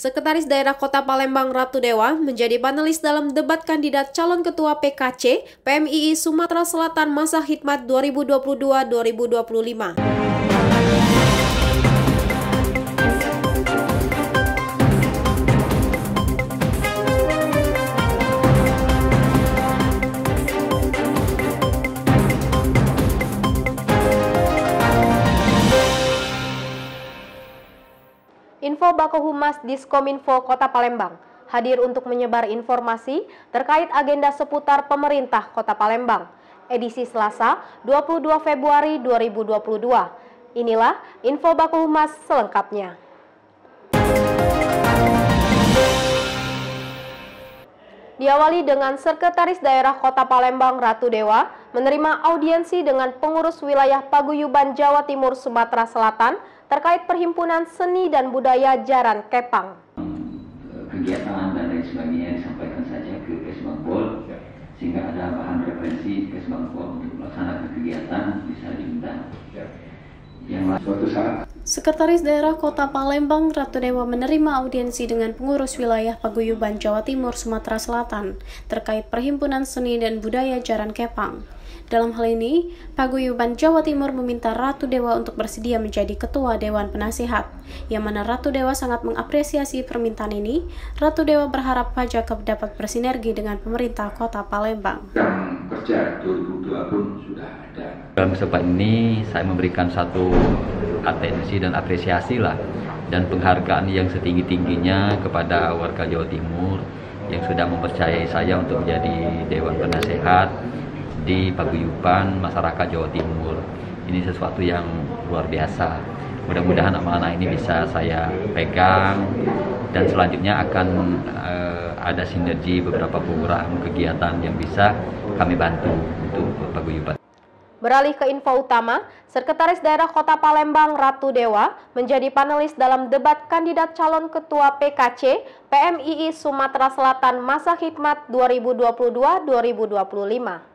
Sekretaris Daerah Kota Palembang Ratu Dewa menjadi panelis dalam debat kandidat calon ketua PKC PMII Sumatera Selatan masa khidmat 2022-2025. Info Bako Humas Diskominfo Kota Palembang hadir untuk menyebar informasi terkait agenda seputar pemerintah Kota Palembang, edisi Selasa 22 Februari 2022. Inilah Info Bako Humas selengkapnya. Diawali dengan Sekretaris Daerah Kota Palembang Ratu Dewa menerima audiensi dengan pengurus wilayah Paguyuban Jawa Timur Sumatera Selatan terkait Perhimpunan Seni dan Budaya Jaran Kepang. Kegiatan dan lain sebagainya disampaikan saja ke Kesbangpol, sehingga ada bahan referensi Kesbangpol untuk melaksanakan kegiatan bisa diundang. Yang suatu saat Sekretaris Daerah Kota Palembang Ratu Dewa menerima audiensi dengan pengurus wilayah Paguyuban Jawa Timur Sumatera Selatan terkait Perhimpunan Seni dan Budaya Jaran Kepang. Dalam hal ini, Paguyuban Jawa Timur meminta Ratu Dewa untuk bersedia menjadi Ketua Dewan Penasihat. Yang mana Ratu Dewa sangat mengapresiasi permintaan ini, Ratu Dewa berharap Pajak dapat bersinergi dengan pemerintah Kota Palembang. Yang kerja 2002 pun sudah ada. Dalam kesempatan ini, saya memberikan satu atensi dan apresiasi dan penghargaan yang setinggi-tingginya kepada warga Jawa Timur yang sudah mempercayai saya untuk menjadi Dewan Penasehat di Paguyuban masyarakat Jawa Timur. Ini sesuatu yang luar biasa. Mudah-mudahan amanah ini bisa saya pegang dan selanjutnya akan ada sinergi beberapa program kegiatan yang bisa kami bantu untuk Paguyuban. Beralih ke info utama, Sekretaris Daerah Kota Palembang Ratu Dewa menjadi panelis dalam debat kandidat calon ketua PKC PMII Sumatera Selatan masa khidmat 2022-2025.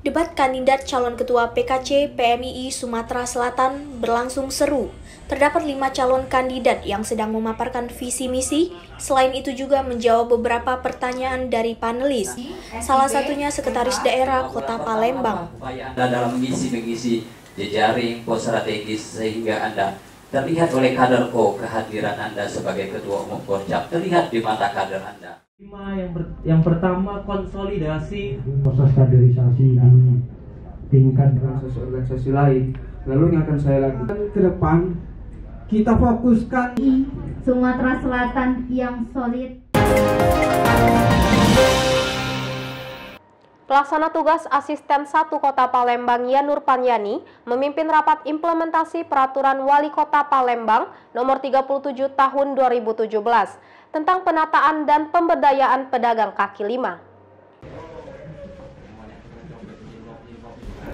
Debat kandidat calon ketua PKC PMII Sumatera Selatan berlangsung seru. Terdapat 5 calon kandidat yang sedang memaparkan visi misi, selain itu juga menjawab beberapa pertanyaan dari panelis. Salah satunya Sekretaris Daerah Kota Palembang. Upaya Anda dalam mengisi jejaring pos strategis sehingga Anda terlihat oleh kaderko kehadiran Anda sebagai Ketua Umum Korcap, terlihat di mata kader Anda. Yang pertama, konsolidasi proses kaderisasi di tingkat organisasi lain. Lalu yang akan saya lakukan ke depan, kita fokuskan Sumatera Selatan yang solid. Pelaksana tugas Asisten 1 Kota Palembang Yanur Panyani memimpin rapat implementasi Peraturan Wali Kota Palembang Nomor 37 Tahun 2017 tentang penataan dan pemberdayaan pedagang kaki lima.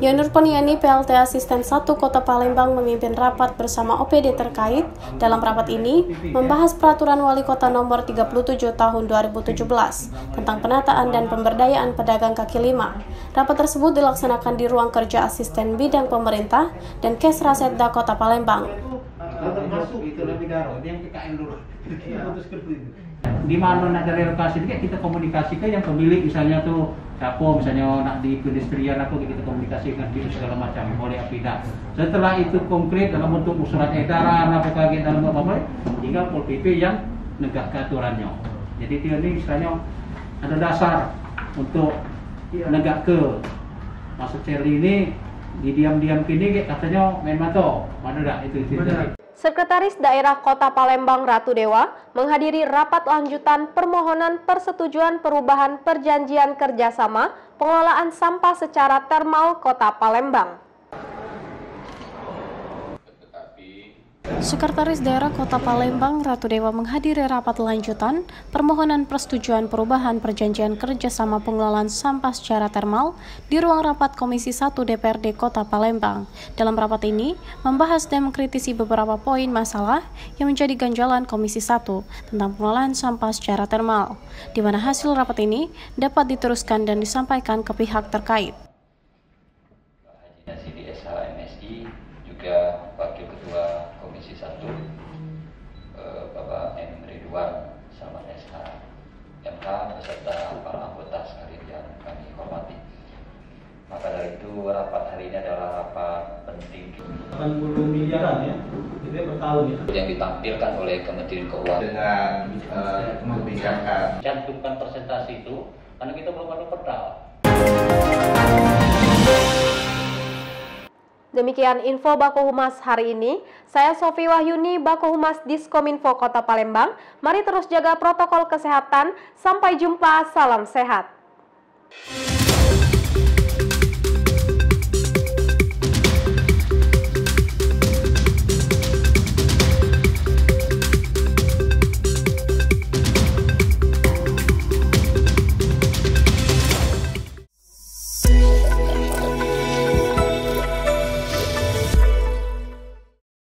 Yanur Panyani, PLT Asisten 1 Kota Palembang memimpin rapat bersama OPD terkait. Dalam rapat ini, membahas Peraturan Wali Kota Nomor 37 Tahun 2017 tentang penataan dan pemberdayaan pedagang kaki lima. Rapat tersebut dilaksanakan di ruang kerja Asisten Bidang Pemerintah dan Kes Rasetda Kota Palembang. Di mana nak ada relokasi itu kita komunikasi ke yang pemilik, misalnya tuh siapa, misalnya nak di pedestrian apa kita komunikasikan gitu segala macam, boleh apa tidak. Setelah itu konkret dalam bentuk surat edaran apa kaget dalam apa hingga Pol PP yang negakkan aturannya. Jadi ini misalnya ada dasar untuk negak ke masuk Cherry ini di diam-diam kini katanya main mato, mana dah itu. Sekretaris Daerah Kota Palembang Ratu Dewa menghadiri rapat lanjutan permohonan persetujuan perubahan perjanjian kerjasama pengelolaan sampah secara termal Kota Palembang. Sekretaris Daerah Kota Palembang Ratu Dewa menghadiri rapat lanjutan permohonan persetujuan perubahan perjanjian kerjasama pengelolaan sampah secara termal di ruang rapat Komisi 1 DPRD Kota Palembang. Dalam rapat ini, membahas dan mengkritisi beberapa poin masalah yang menjadi ganjalan Komisi 1 tentang pengelolaan sampah secara termal, di mana hasil rapat ini dapat diteruskan dan disampaikan ke pihak terkait. juga Wakil Ketua Komisi 1 Bapak M. Ridwan Ridwan Salman SH MK beserta para anggota sekalian yang kami hormati. Maka dari itu rapat hari ini adalah rapat penting 80 miliaran ya, itu per tahun ya. yang ditampilkan oleh Kementerian Keuangan dengan membiarkan cantumkan presentasi itu karena kita belum ada pedal. Demikian info Bako Humas hari ini. Saya Sofi Wahyuni, Bako Humas Diskominfo Kota Palembang. Mari terus jaga protokol kesehatan. Sampai jumpa, salam sehat.